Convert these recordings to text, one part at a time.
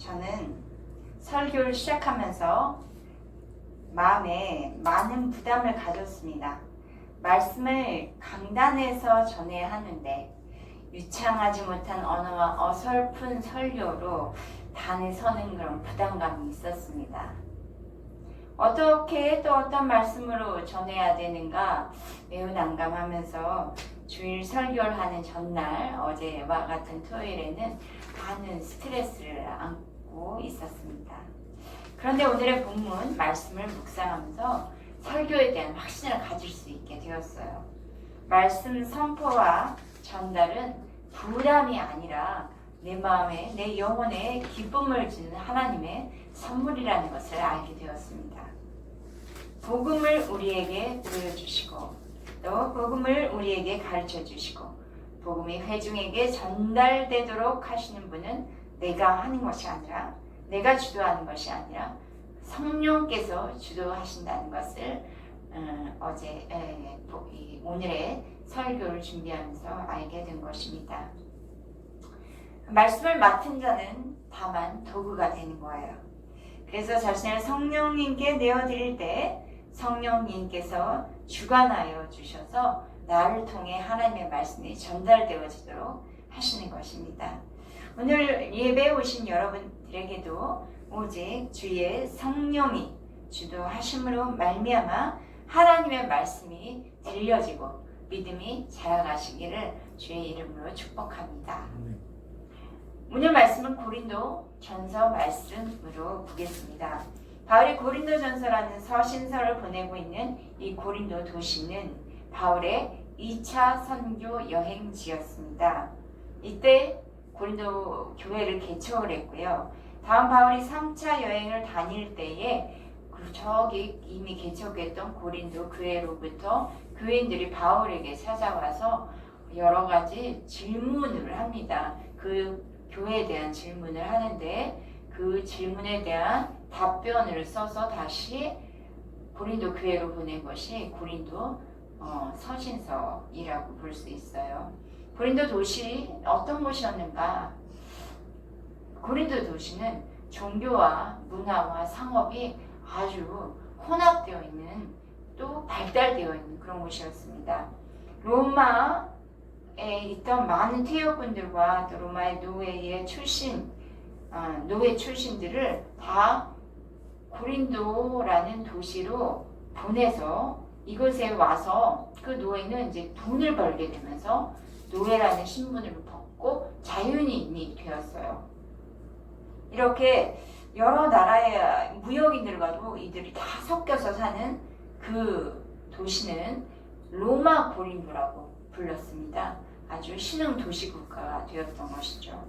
저는 설교를 시작하면서 마음에 많은 부담을 가졌습니다. 말씀을 강단에서 전해야 하는데 유창하지 못한 언어와 어설픈 설교로 단에 서는 그런 부담감이 있었습니다. 어떻게 또 어떤 말씀으로 전해야 되는가 매우 난감하면서 주일 설교를 하는 전날 어제와 같은 토요일에는 많은 스트레스를 안고 있었습니다. 그런데 오늘의 본문 말씀을 묵상하면서 설교에 대한 확신을 가질 수 있게 되었어요. 말씀 선포와 전달은 부담이 아니라 내 마음에 내 영혼에 기쁨을 주는 하나님의 선물이라는 것을 알게 되었습니다. 복음을 우리에게 보여주시고 또 복음을 우리에게 가르쳐 주시고 복음이 회중에게 전달되도록 하시는 분은 내가 하는 것이 아니라 내가 주도하는 것이 아니라 성령께서 주도하신다는 것을 오늘의 설교를 준비하면서 알게 된 것입니다. 말씀을 맡은 자는 다만 도구가 되는 거예요. 그래서 자신을 성령님께 내어드릴 때 성령님께서 주관하여 주셔서 나를 통해 하나님의 말씀이 전달되어지도록 하시는 것입니다. 오늘 예배에 오신 여러분들에게도 오직 주의 성령이 주도하심으로 말미암아 하나님의 말씀이 들려지고 믿음이 자라가시기를 주의 이름으로 축복합니다. 오늘 말씀은 고린도 전서 말씀으로 보겠습니다. 바울이 고린도 전서라는 서신서를 보내고 있는 이 고린도 도시는 바울의 2차 선교 여행지였습니다. 이때 고린도 교회를 개척을 했고요. 다음 바울이 3차 여행을 다닐 때에 저기 이미 개척했던 고린도 교회로부터 교인들이 바울에게 찾아와서 여러 가지 질문을 합니다. 그 교회에 대한 질문을 하는데 그 질문에 대한 답변을 써서 다시 고린도 교회로 보낸 것이 고린도 서신서이라고 볼 수 있어요. 고린도 도시 어떤 곳이었는가? 고린도 도시는 종교와 문화와 상업이 아주 혼합되어 있는 또 발달되어 있는 그런 곳이었습니다. 로마에 있던 많은 퇴역군들과 또 로마의 노예 출신들을 다 고린도라는 도시로 보내서 이곳에 와서 그 노예는 이제 돈을 벌게 되면서 노예라는 신분을 벗고 자유인이 되었어요. 이렇게 여러 나라의 무역인들과도 이들이 다 섞여서 사는 그 도시는 로마 고린도라고 불렀습니다. 아주 신흥 도시국가가 되었던 것이죠.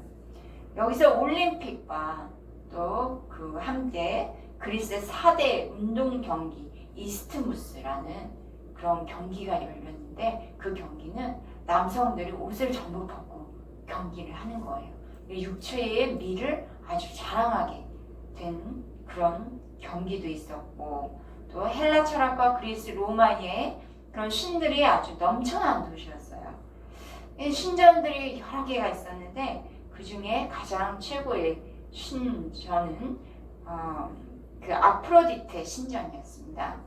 여기서 올림픽과 또 그 함께 그리스의 4대 운동 경기 이스트무스라는 그런 경기가 열렸는데 그 경기는 남성들이 옷을 전부 벗고 경기를 하는 거예요. 육체의 미를 아주 자랑하게 된 그런 경기도 있었고 또 헬라 철학과 그리스 로마의 그런 신들이 아주 넘쳐난 도시였어요. 신전들이 여러 개가 있었는데 그 중에 가장 최고의 신전은 그 아프로디테 신전이었습니다.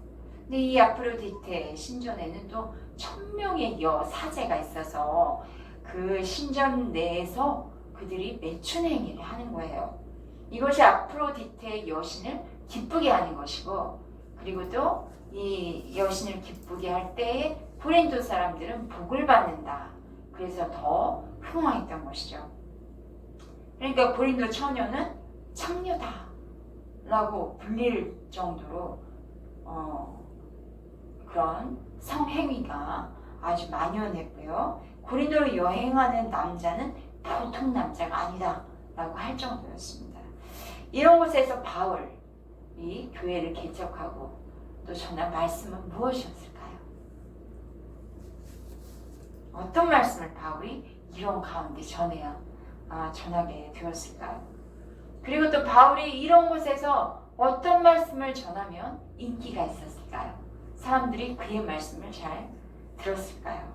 근데 이 아프로디테 신전에는 또 1000명의 여사제가 있어서 그 신전 내에서 그들이 매춘행위를 하는 거예요. 이것이 아프로디테 여신을 기쁘게 하는 것이고 그리고 또 이 여신을 기쁘게 할 때에 고린도 사람들은 복을 받는다. 그래서 더 흥황했던 것이죠. 그러니까 고린도 처녀는 창녀다 라고 불릴 정도로 그런 성행위가 아주 만연했고요. 고린도로 여행하는 남자는 보통 남자가 아니다 라고 할 정도였습니다. 이런 곳에서 바울이 교회를 개척하고 또 전한 말씀은 무엇이었을까요? 어떤 말씀을 바울이 이런 가운데 전하게 되었을까요? 그리고 또 바울이 이런 곳에서 어떤 말씀을 전하면 인기가 있었을까요? 사람들이 그의 말씀을 잘 들었을까요?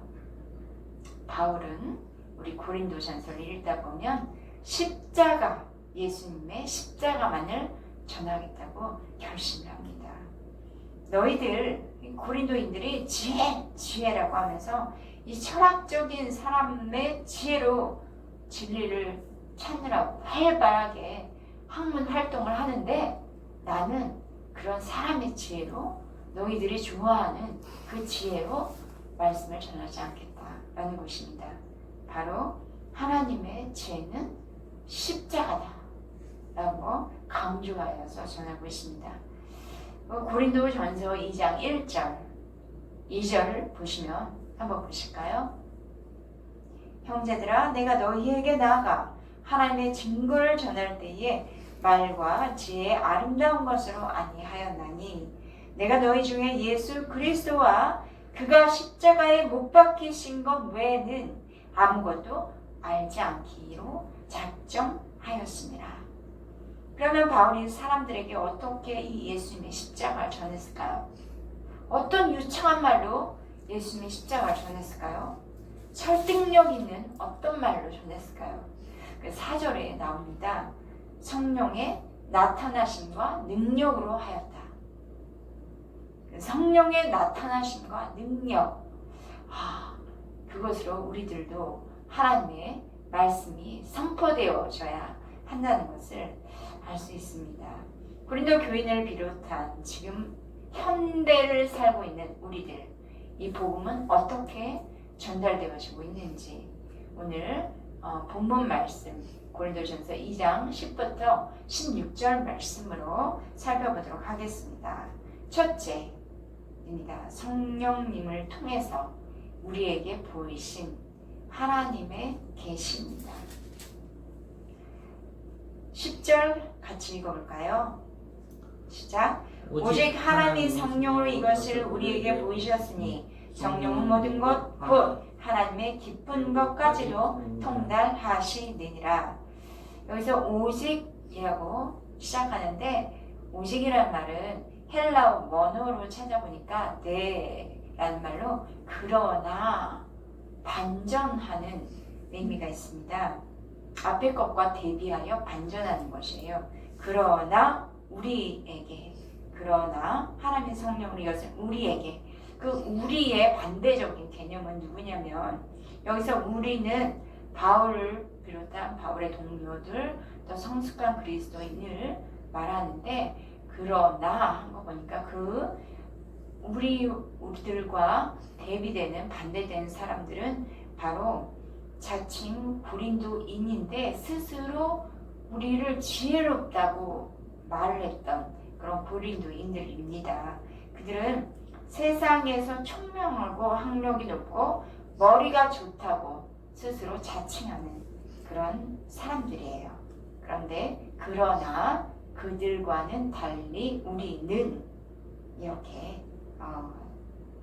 바울은 우리 고린도전서를 읽다 보면 십자가 예수님의 십자가만을 전하겠다고 결심을 합니다. 너희들 고린도인들이 지혜라고 하면서 이 철학적인 사람의 지혜로 진리를 찾느라고 활발하게 학문 활동을 하는데 나는 그런 사람의 지혜로 너희들이 좋아하는 그 지혜로 말씀을 전하지 않겠다라는 것입니다. 바로 하나님의 지혜는 십자가다라고 강조하여서 전하고 있습니다. 고린도전서 2장 1절 2절을 보시면 한번 보실까요? 형제들아 내가 너희에게 나아가 하나님의 증거를 전할 때에 말과 지혜의 아름다운 것으로 아니하였나니 내가 너희 중에 예수 그리스도와 그가 십자가에 못 박히신 것 외에는 아무것도 알지 않기로 작정하였습니다. 그러면 바울이 사람들에게 어떻게 이 예수님의 십자가를 전했을까요? 어떤 유창한 말로 예수님의 십자가를 전했을까요? 설득력 있는 어떤 말로 전했을까요? 4절에 나옵니다. 성령의 나타나심과 능력으로 하였다. 성령의 나타나심과 능력, 그것으로 우리들도 하나님의 말씀이 선포되어져야 한다는 것을 알 수 있습니다. 고린도 교인을 비롯한 지금 현대를 살고 있는 우리들, 이 복음은 어떻게 전달되어지고 있는지 오늘 본문 말씀 고린도전서 2장 10부터 16절 말씀으로 살펴보도록 하겠습니다. 첫째입니다. 성령님을 통해서 우리에게 보이신 하나님의 계시입니다. 10절 같이 읽어볼까요? 시작. 오직 하나님이 성령으로 이것을 우리에게 보이셨으니 성령은 모든 것 곧 하나님의 깊은 것까지도 통달하시느니라. 여기서 오직이라고 시작하는데 오직이라는 말은 헬라어 원어로 찾아보니까 네라는 말로 그러나 반전하는 의미가 있습니다. 앞의 것과 대비하여 반전하는 것이에요. 그러나 우리에게, 그러나 하나님의 성령으로 이것을 우리에게, 그 우리의 반대적인 개념은 누구냐면 여기서 우리는 바울을 비롯한 바울의 동료들 또 성숙한 그리스도인을 말하는데 그러나 한 거 보니까 그 우리들과 대비되는 반대되는 사람들은 바로 자칭 고린도인인데 스스로 우리를 지혜롭다고 말을 했던 그런 고린도인들입니다. 그들은 세상에서 총명하고 학력이 높고 머리가 좋다고 스스로 자칭하는 그런 사람들이에요. 그런데 그러나 그들과는 달리 우리는 이렇게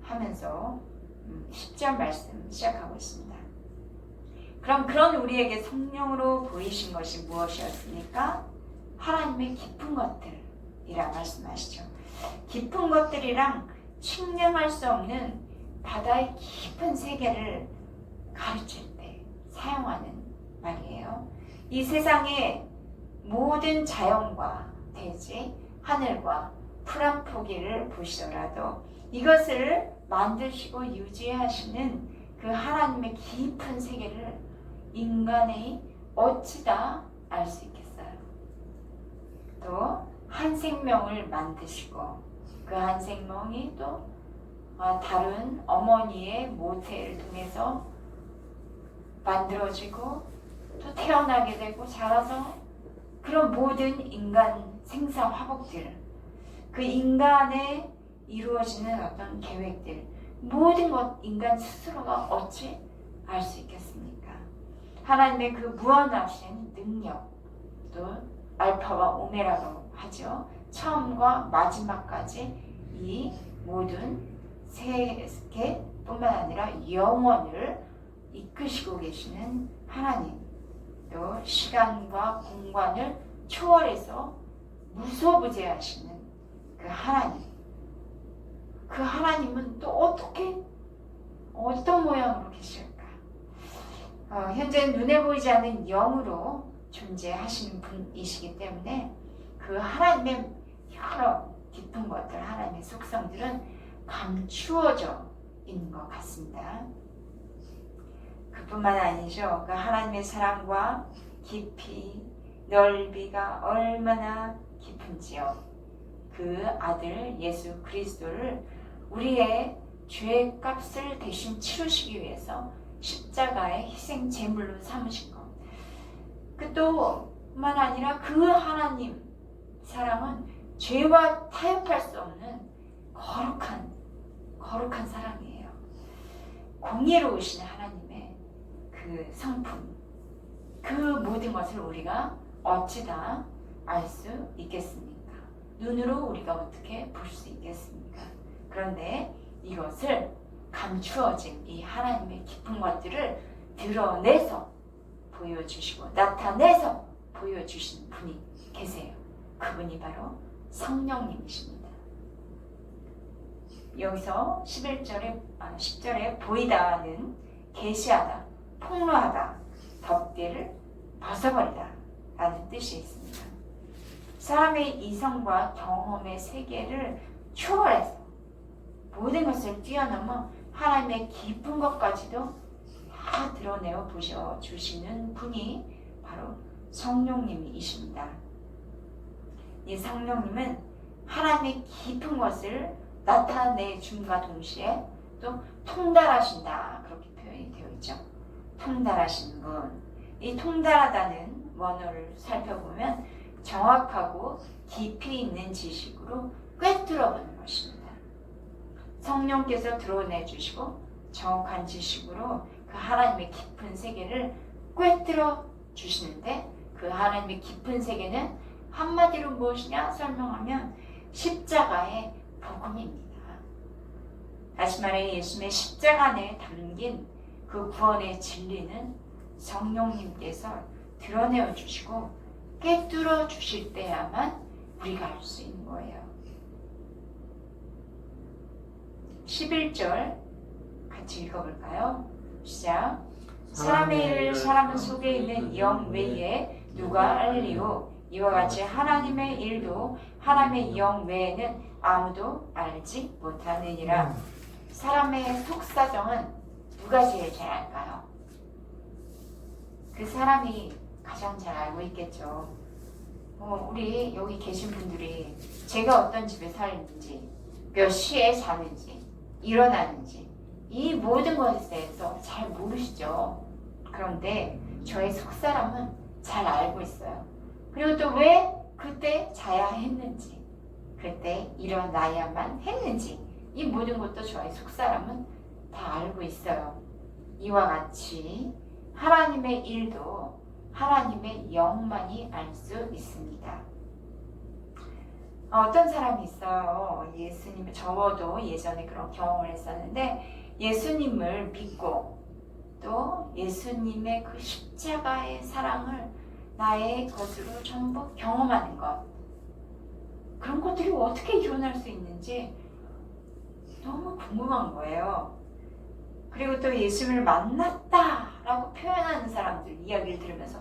하면서 10절 말씀 시작하고 있습니다. 그럼 그런 우리에게 성령으로 보이신 것이 무엇이었습니까? 하나님의 깊은 것들이라 말씀하시죠. 깊은 것들이랑 측량할 수 없는 바다의 깊은 세계를 가르칠 때 사용하는 말이에요. 이 세상의 모든 자연과 대지, 하늘과 풀 한 포기를 보시더라도 이것을 만드시고 유지하시는 그 하나님의 깊은 세계를 인간이 어찌다 알 수 있겠어요? 또 한 생명을 만드시고 그 한 생명이 또 다른 어머니의 모태를 통해서 만들어지고 또 태어나게 되고 자라서 그런 모든 인간 생사 화복들, 그 인간에 이루어지는 어떤 계획들, 모든 것 인간 스스로가 어찌 알 수 있겠습니까? 하나님의 그 무한하신 능력, 또 알파와 오메라로 하죠. 처음과 마지막까지 이 모든 세계뿐만 아니라 영원을 이끄시고 계시는 하나님, 또 시간과 공간을 초월해서 무소부재하시는 그 하나님, 그 하나님은 또 어떤 모양으로 계실까? 현재 눈에 보이지 않는 영으로 존재하시는 분이시기 때문에 그 하나님의 여러 깊은 것들, 하나님의 속성들은 감추어져 있는 것 같습니다. 그뿐만 아니죠. 그 하나님의 사랑과 깊이, 넓이가 얼마나 깊은지요. 그 아들 예수 그리스도를 우리의 죄의 값을 대신 치르시기 위해서 십자가의 희생 제물로 삼으신 것. 그뿐만 아니라 그 하나님 사랑은 죄와 타협할 수 없는 거룩한 사랑이에요. 공의로우신 하나님의 그 성품, 그 모든 것을 우리가 어찌다 알 수 있겠습니까? 눈으로 우리가 어떻게 볼 수 있겠습니까? 그런데 이것을 감추어진 이 하나님의 깊은 것들을 드러내서 보여주시고 나타내서 보여주신 분이 계세요. 그분이 바로 성령님이십니다. 여기서 10절에 보이다는 계시하다, 폭로하다, 덮개를 벗어버리다 라는 뜻이 있습니다. 사람의 이성과 경험의 세계를 초월해서 모든 것을 뛰어넘어 하나님의 깊은 것까지도 다 드러내어 보여주시는 분이 바로 성령님이십니다. 이 성령님은 하나님의 깊은 것을 나타내 줌과 동시에 또 통달하신다, 그렇게 표현이 되어 있죠. 통달하신 분. 이 통달하다는 원어를 살펴보면 정확하고 깊이 있는 지식으로 꿰뚫어보는 것입니다. 성령께서 드러내 주시고 정확한 지식으로 그 하나님의 깊은 세계를 꿰뚫어 주시는데, 그 하나님의 깊은 세계는 한마디로 무엇이냐 설명하면 십자가의 복음입니다. 다시 말해 예수님의 십자가 안에 담긴 그 구원의 진리는 성령님께서 드러내어 주시고 꿰뚫어 주실 때야만 우리가 알 수 있는 거예요. 11절 같이 읽어볼까요? 시작. 사람의 일을 사람 속에 있는 영 외에 누가 알리요? 이와 같이 하나님의 일도 하나님의 영 외에는 아무도 알지 못하느니라. 사람의 속사정은 누가 제일 잘 알까요? 그 사람이 가장 잘 알고 있겠죠. 우리 여기 계신 분들이 제가 어떤 집에 살는지, 몇 시에 자는지, 일어나는지 이 모든 것에 대해서 잘 모르시죠. 그런데 저의 속사람은 잘 알고 있어요. 그리고 또 왜 그때 자야 했는지, 그때 일어나야만 했는지 이 모든 것도 저의 속사람은 다 알고 있어요. 이와 같이 하나님의 일도 하나님의 영만이 알 수 있습니다. 어떤 사람이 있어요. 예수님을, 저도 예전에 그런 경험을 했었는데 예수님을 믿고 또 예수님의 그 십자가의 사랑을 나의 것으로 전부 경험하는 것, 그런 것들이 어떻게 일어날 수 있는지 너무 궁금한 거예요. 그리고 또 예수님을 만났다라고 표현하는 사람들 이야기를 들으면서,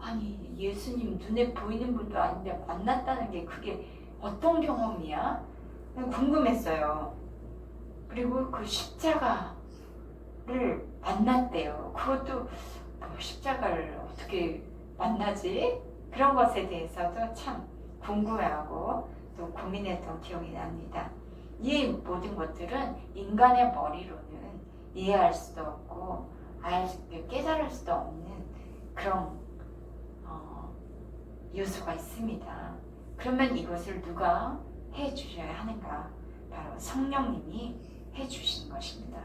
아니 예수님 눈에 보이는 분도 아닌데 만났다는 게 그게 어떤 경험이야? 궁금했어요. 그리고 그 십자가를 만났대요. 그것도 십자가를 어떻게 만나지? 그런 것에 대해서도 참 궁금해하고 또 고민했던 기억이 납니다. 이 모든 것들은 인간의 머리로는 이해할 수도 없고 깨달을 수도 없는 그런 요소가 있습니다. 그러면 이것을 누가 해주셔야 하는가? 바로 성령님이 해주신 것입니다.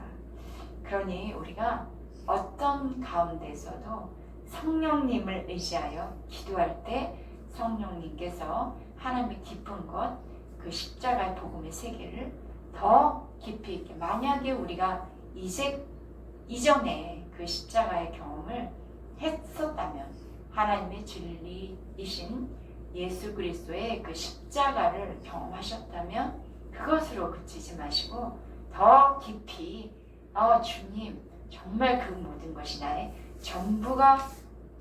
그러니 우리가 어떤 가운데서도 성령님을 의지하여 기도할 때 성령님께서 하나님의 깊은 것, 그 십자가의 복음의 세계를 더 깊이 있게, 만약에 우리가 이전에 그 십자가의 경험을 했었다면, 하나님의 진리이신 예수 그리스도의 그 십자가를 경험하셨다면 그것으로 그치지 마시고 더 깊이 주님 정말 그 모든 것이 나의 전부가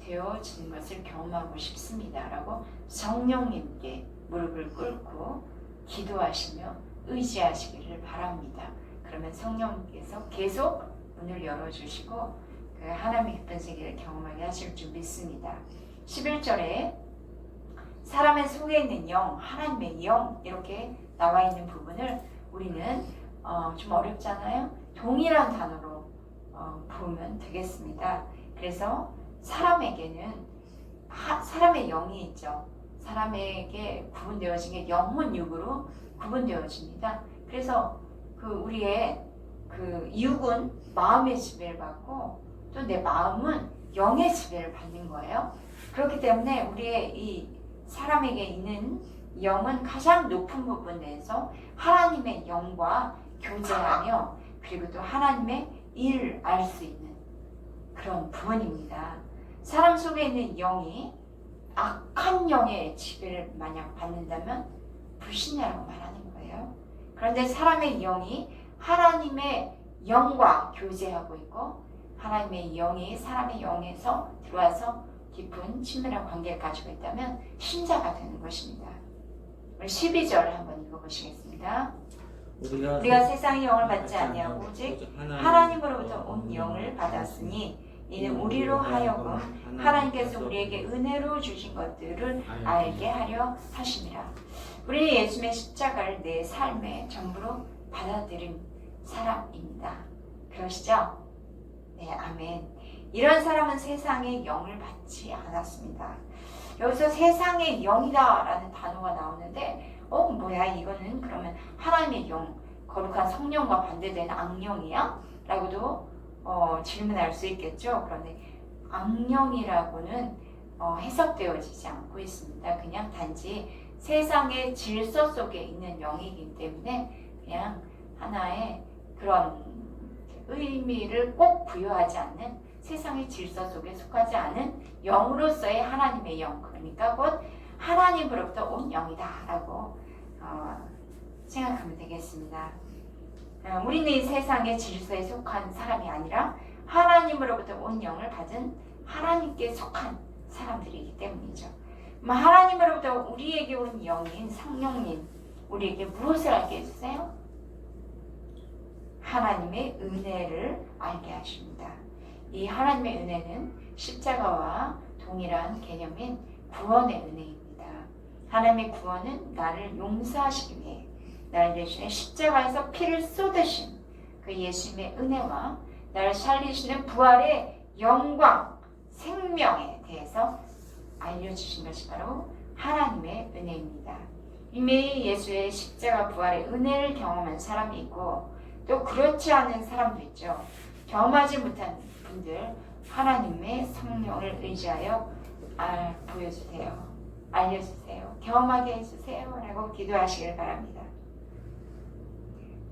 되어지는 것을 경험하고 싶습니다. 라고 성령님께 무릎을 꿇고 기도하시며 의지하시기를 바랍니다. 그러면 성령님께서 계속 문을 열어주시고 그 하나님의 기쁜 세계를 경험하게 하실 줄 믿습니다. 11절에 사람의 속에 있는 영, 하나님의 영 이렇게 나와 있는 부분을 우리는 좀 어렵잖아요. 동일한 단어로 보면 되겠습니다. 그래서 사람에게는 사람의 영이 있죠. 사람에게 구분되어진 게 영혼 육으로 구분되어집니다. 그래서 우리의 육은 마음의 지배를 받고 또 내 마음은 영의 지배를 받는 거예요. 그렇기 때문에 우리의 이 사람에게 있는 영은 가장 높은 부분에서 하나님의 영과 교제하며 그리고 또 하나님의 일을 알 수 있는 그런 부분입니다. 사람 속에 있는 영이 악한 영의 지배를 만약 받는다면 불신자라고 말하는 거예요. 그런데 사람의 영이 하나님의 영과 교제하고 있고 하나님의 영이 사람의 영에서 들어와서 깊은 친밀한 관계를 가지고 있다면 신자가 되는 것입니다. 12절 한번 읽어보시겠습니다. 우리가 세상의 영을 받지 아니하고 오직 하나님으로부터 온 영을 받았으니 이는 우리로 하여금 하나님께서 우리에게 은혜로 주신 것들을 알게 하려 하심이라. 우리는 예수님의 십자가를 내 삶의 전부로 받아들인 사람입니다. 그러시죠? 네, 아멘. 이런 사람은 세상의 영을 받지 않았습니다. 여기서 세상의 영이다 라는 단어가 나오는데 뭐야 이거는 그러면 하나님의 영, 거룩한 성령과 반대되는 악령이야? 라고도 질문할 수 있겠죠. 그런데 악령이라고는 해석되어지지 않고 있습니다. 그냥 단지 세상의 질서 속에 있는 영이기 때문에 그냥 하나의 그런 의미를 꼭 부여하지 않는 세상의 질서 속에 속하지 않은 영으로서의 하나님의 영, 그러니까 곧 하나님으로부터 온 영이다 라고 생각하면 되겠습니다. 우리는 이 세상의 질서에 속한 사람이 아니라 하나님으로부터 온 영을 받은 하나님께 속한 사람들이기 때문이죠. 하나님으로부터 우리에게 온 영인 성령님, 우리에게 무엇을 알게 해주세요? 하나님의 은혜를 알게 하십니다. 이 하나님의 은혜는 십자가와 동일한 개념인 구원의 은혜입니다. 하나님의 구원은 나를 용서하시기 위해 나를 대신에 십자가에서 피를 쏟으신 그 예수님의 은혜와 나를 살리시는 부활의 영광, 생명에 대해서 알려주신 것이 바로 하나님의 은혜입니다. 이미 예수의 십자가 부활의 은혜를 경험한 사람이 있고 또 그렇지 않은 사람도 있죠. 경험하지 못한 분들 하나님의 성령을 의지하여 보여주세요. 알려주세요. 경험하게 해주세요. 라고 기도하시길 바랍니다.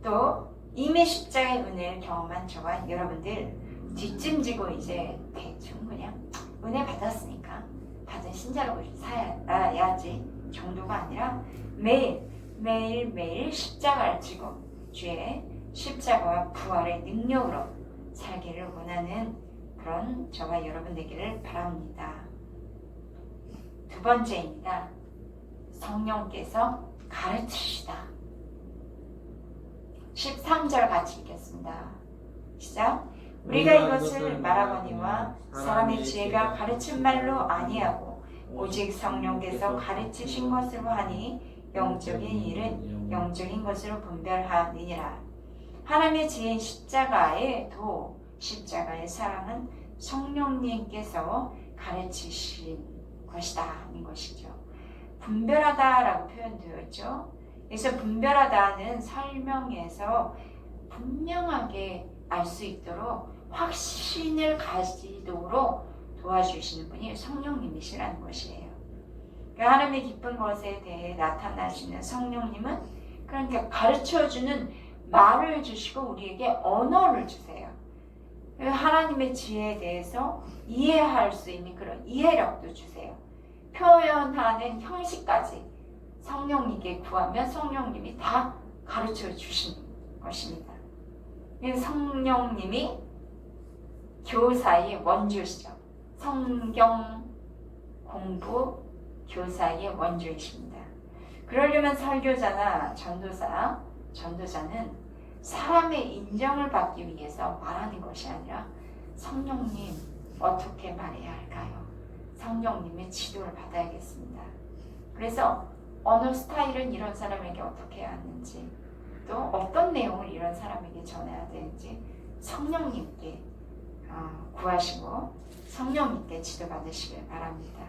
또 이미 십자가의 은혜를 경험한 저와 여러분들 뒷짐지고 이제 대충 그냥 은혜 받았으니까 받은 신자로 살아야지 정도가 아니라 매일 십자가를 지고 주의 십자가와 부활의 능력으로 살기를 원하는 그런 저와 여러분 되기를 바랍니다. 두 번째입니다. 성령께서 가르치시다. 13절 같이 읽겠습니다. 시작. 우리가 이것을 말하거니와 사람의 지혜가 가르친 말로 아니하고 오직 성령께서 가르치신 것으로 하니 영적인 일은 영적인 것으로 분별하느니라. 하나님의 지혜인 십자가의 도, 십자가의 사랑은 성령님께서 가르치신 것이다 하는 것이죠. 분별하다라고 표현되어 있죠. 그래서 분별하다는 설명에서 분명하게 알 수 있도록 확신을 가지도록 도와주시는 분이 성령님이시라는 것이에요. 하나님의 기쁜 것에 대해 나타나시는 성령님은 그러니까 가르쳐주는 말을 주시고 우리에게 언어를 주세요. 하나님의 지혜에 대해서 이해할 수 있는 그런 이해력도 주세요. 표현하는 형식까지 성령님께 구하면 성령님이 다 가르쳐 주시는 것입니다. 성령님이 교사의 원주시죠. 성경 공부 교사의 원조이십니다. 그러려면 설교자나 전도자는 사람의 인정을 받기 위해서 말하는 것이 아니라 성령님 어떻게 말해야 할까요? 성령님의 지도를 받아야겠습니다. 그래서 언어 스타일은 이런 사람에게 어떻게 해야 하는지, 또 어떤 내용을 이런 사람에게 전해야 되는지 성령님께 구하시고 성령님께 지도받으시길 바랍니다.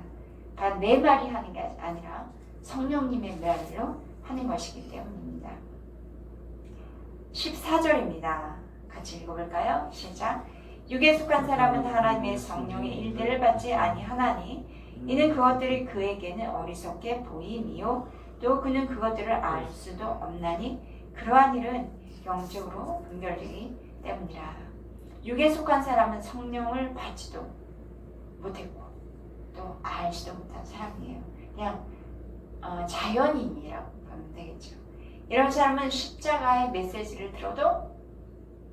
내 말이 하는 게 아니라 성령님의 말로 하는 것이기 때문입니다. 14절입니다. 같이 읽어볼까요? 시작. 육에 속한 사람은 하나님의 성령의 일들을 받지 아니하나니 이는 그것들이 그에게는 어리석게 보임이요 또 그는 그것들을 알 수도 없나니 그러한 일은 영적으로 분별되기 때문이라. 육에 속한 사람은 성령을 받지도 못했고 또 알지도 못한 사람이에요. 그냥 자연인이라고 보면 되겠죠. 이런 사람은 십자가의 메시지를 들어도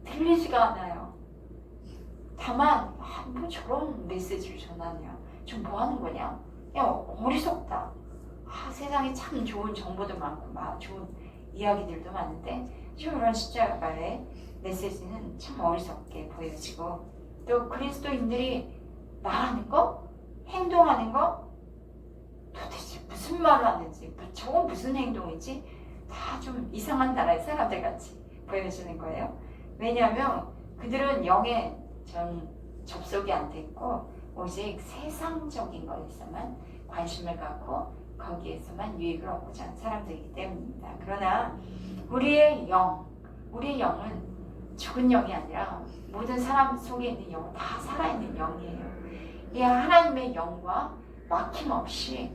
들리지가 않아요. 다만 뭐 저런 메시지를 전하냐, 저 뭐 하는 거냐, 야 어리석다, 세상에 참 좋은 정보도 많고 좋은 이야기들도 많은데 지금 이런 십자가의 메시지는 참 어리석게 보여지고, 또 그리스도인들이 말하는 거, 행동하는 거 도대체 무슨 말을 하는지, 저건 무슨 행동이지, 다 좀 이상한 나라의 사람들 같이 보여지는 거예요. 왜냐하면 그들은 영에 접속이 안 돼 있고 오직 세상적인 것에서만 관심을 갖고 거기에서만 유익을 얻고자 하는 사람들이기 때문입니다. 그러나 우리의 영은 죽은 영이 아니라 모든 사람 속에 있는 영은 다 살아있는 영이에요. 이 하나님의 영과 막힘없이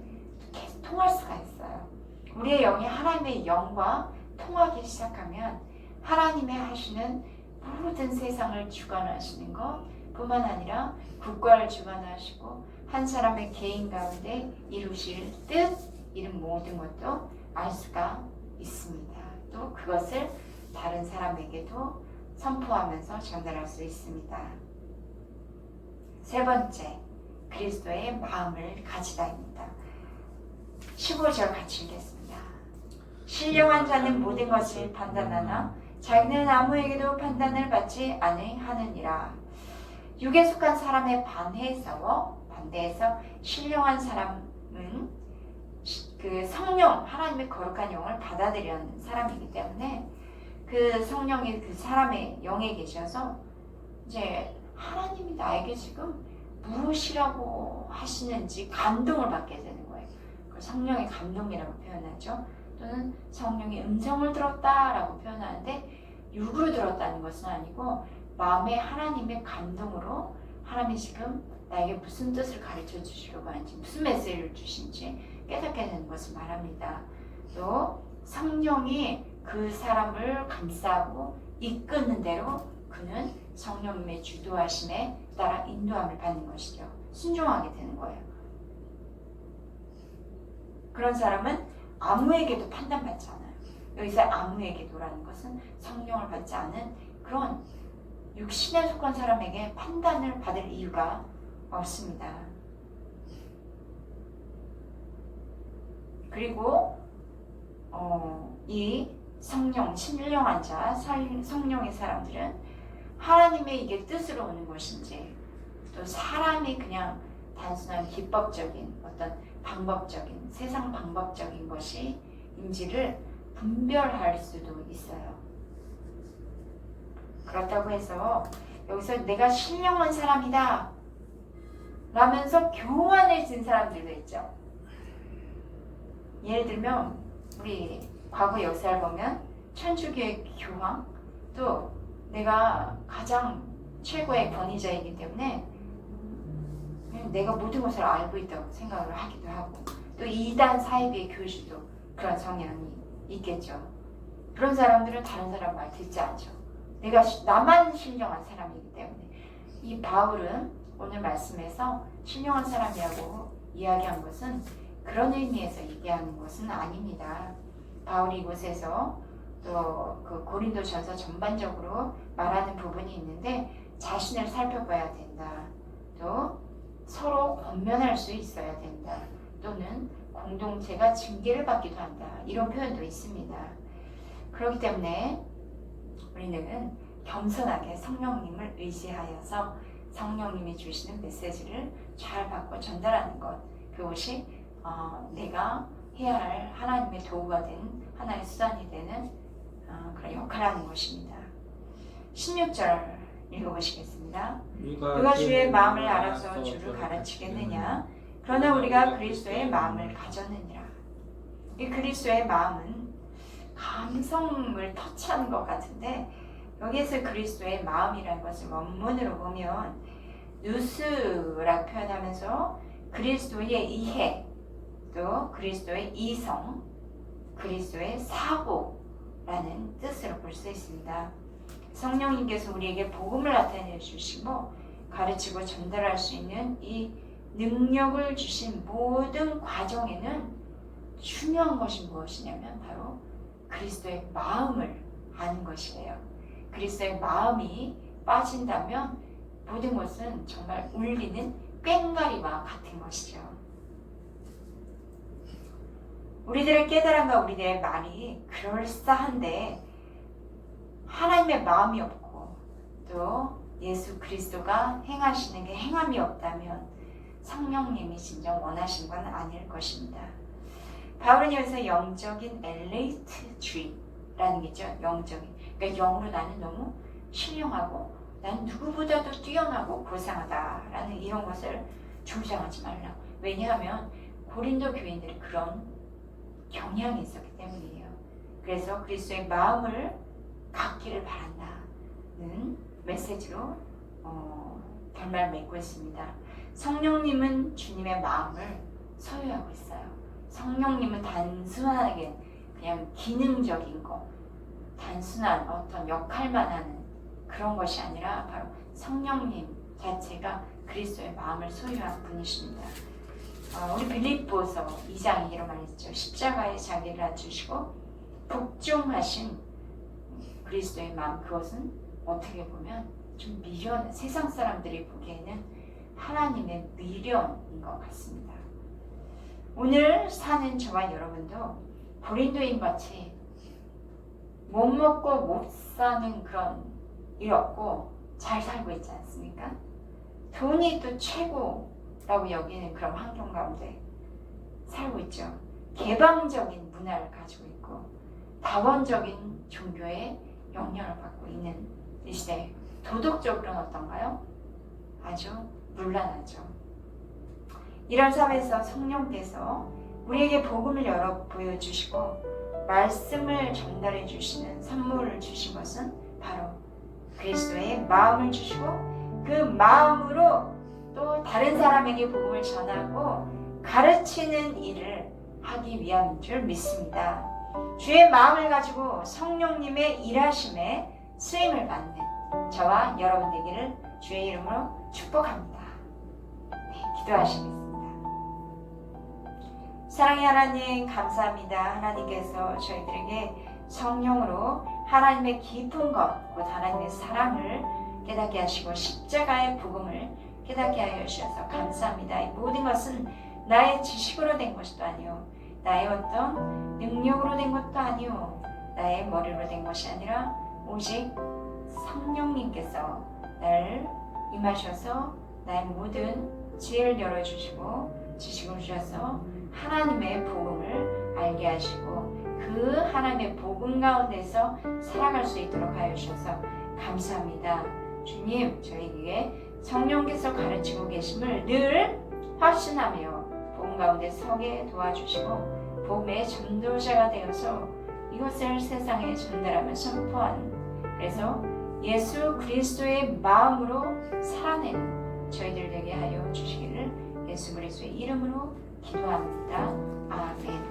계속 통할 수가 있어요. 우리의 영이 하나님의 영과 통하기 시작하면 하나님의 하시는 모든 세상을 주관하시는 것 뿐만 아니라 국가를 주관하시고 한 사람의 개인 가운데 이루실 뜻, 이런 모든 것도 알 수가 있습니다. 또 그것을 다른 사람에게도 선포하면서 전달할 수 있습니다. 세 번째, 그리스도의 마음을 가지다입니다. 15절 같이 읽겠습니다. 신령한 자는 모든 것을 판단하나 자기는 아무에게도 판단을 받지 아니하느니라. 육에 속한 사람의 반대에서 신령한 사람은 그 성령, 하나님의 거룩한 영을 받아들이는 사람이기 때문에 그 성령이 그 사람의 영에 계셔서 이제 하나님이 나에게 지금 무엇이라고 하시는지 감동을 받게 되는 거예요. 그 성령의 감동이라고 표현하죠. 또는 성령의 음성을 들었다라고 표현하는데 육으로 들었다는 것은 아니고 마음에 하나님의 감동으로 하나님이 지금 나에게 무슨 뜻을 가르쳐 주시려고 하는지, 무슨 메시지를 주신지 깨닫게 되는 것을 말합니다. 또 성령이 그 사람을 감싸고 이끄는 대로 그는 성령님의 주도하심에 따라 인도함을 받는 것이죠. 순종하게 되는 거예요. 그런 사람은 아무에게도 판단받지 않아요. 여기서 아무에게도라는 것은 성령을 받지 않은 그런 육신에 속한 사람에게 판단을 받을 이유가 없습니다. 그리고 이 성령, 신령한 자, 성령의 사람들은 하나님의 이게 뜻으로 오는 것인지, 또 사람이 그냥 단순한 기법적인 어떤 방법적인, 세상 방법적인 것인지를 분별할 수도 있어요. 그렇다고 해서 여기서 내가 신령한 사람이다 라면서 교만해진 사람들도 있죠. 예를 들면 우리 과거 역사를 보면 천주교의 교황, 또 내가 가장 최고의 권위자이기 때문에 내가 모든 것을 알고 있다고 생각을 하기도 하고, 또 이단 사이비의 교주도 그런 성향이 있겠죠. 그런 사람들은 다른 사람 말 듣지 않죠. 나만 신령한 사람이기 때문에. 이 바울은 오늘 말씀에서 신령한 사람이라고 이야기한 것은 그런 의미에서 얘기하는 것은 아닙니다. 바울이 이곳에서 또 그 고린도전서 전반적으로 말하는 부분이 있는데 자신을 살펴봐야 된다. 또 서로 권면할 수 있어야 된다. 또는 공동체가 징계를 받기도 한다. 이런 표현도 있습니다. 그렇기 때문에 우리는 겸손하게 성령님을 의지하여서 성령님이 주시는 메시지를 잘 받고 전달하는 것, 그것이 내가 해야 할 하나님의 도구가 된 하나의 수단이 되는 그런 역할을 하는 것입니다. 16절 읽어보시겠습니다. 누가 주의 마음을 알아서 주를 가르치겠느냐? 그러나 우리가 그리스도의 마음을 가졌느니라. 이 그리스도의 마음은 감성을 터치하는 것 같은데, 여기에서 그리스도의 마음이라는 것을 원문으로 보면 누스라고 표현하면서 그리스도의 이해, 또 그리스도의 이성, 그리스도의 사고라는 뜻으로 볼 수 있습니다. 성령님께서 우리에게 복음을 나타내 주시고 가르치고 전달할 수 있는 이 능력을 주신 모든 과정에는 중요한 것이 무엇이냐면 바로 그리스도의 마음을 아는 것이에요. 그리스도의 마음이 빠진다면 모든 것은 정말 울리는 꽹과리와 같은 것이죠. 우리들의 깨달음과 우리들의 말이 그럴싸한데 하나님의 마음이 없고 또 예수 그리스도가 행하시는 게 행함이 없다면 성령님이 진정 원하신 건 아닐 것입니다. 바울은 여기서 영적인 엘리트주의라는 게 있죠. 영적인. 그러니까 영으로 나는 너무 신령하고 난 누구보다도 뛰어나고 고상하다라는 이런 것을 주장하지 말라. 왜냐하면 고린도 교인들이 그런 경향이 있었기 때문이에요. 그래서 그리스도의 마음을 갖기를 바란다는 메시지로 결말을 맺고 있습니다. 성령님은 주님의 마음을 소유하고 있어요. 성령님은 단순하게 그냥 기능적인 거, 단순한 어떤 역할만 하는 그런 것이 아니라 바로 성령님 자체가 그리스도의 마음을 소유한 분이십니다. 우리 빌립보서 2장에 이런 말이 있죠. 십자가에 자기를 낮추시고 복종하신 그리스도의 마음, 그것은 어떻게 보면 좀 미련, 세상 사람들이 보기에는 하나님의 미련인 것 같습니다. 오늘 사는 저와 여러분도 고린도인 같이 못 먹고 못 사는 그런 일 없고 잘 살고 있지 않습니까? 돈이 또 최고라고 여기는 그런 환경 가운데 살고 있죠. 개방적인 문화를 가지고 있고 다원적인 종교의 영향을 받고 있는 이 시대, 도덕적으로는 어떤가요? 아주 문란하죠. 이런 삶에서 성령께서 우리에게 복음을 열어 보여주시고 말씀을 전달해 주시는 선물을 주신 것은 바로 그리스도의 마음을 주시고 그 마음으로 또 다른 사람에게 복음을 전하고 가르치는 일을 하기 위함인 줄 믿습니다. 주의 마음을 가지고 성령님의 일하심에 쓰임을 받는 저와 여러분 되기를 주의 이름으로 축복합니다. 네, 기도하시겠습니다. 사랑의 하나님 감사합니다. 하나님께서 저희들에게 성령으로 하나님의 깊은 것, 곧 하나님의 사랑을 깨닫게 하시고 십자가의 복음을 깨닫게 하여 주셔서 감사합니다. 이 모든 것은 나의 지식으로 된 것도 아니요, 나의 어떤 능력으로 된 것도 아니요, 나의 머리로 된 것이 아니라 오직 성령님께서 나를 임하셔서 나의 모든 지혜를 열어주시고 지식을 주셔서 하나님의 복음을 알게 하시고 그 하나님의 복음 가운데서 살아갈 수 있도록 하여 주셔서 감사합니다. 주님, 저희에게 성령께서 가르치고 계심을 늘 확신하며 복음 가운데 서게 도와주시고 복음의 전도자가 되어서 이것을 세상에 전달하며 선포하는, 그래서 예수 그리스도의 마음으로 살아내는 저희들 되게 하여 주시기를 예수 그리스도의 이름으로 기도합니다. 아멘.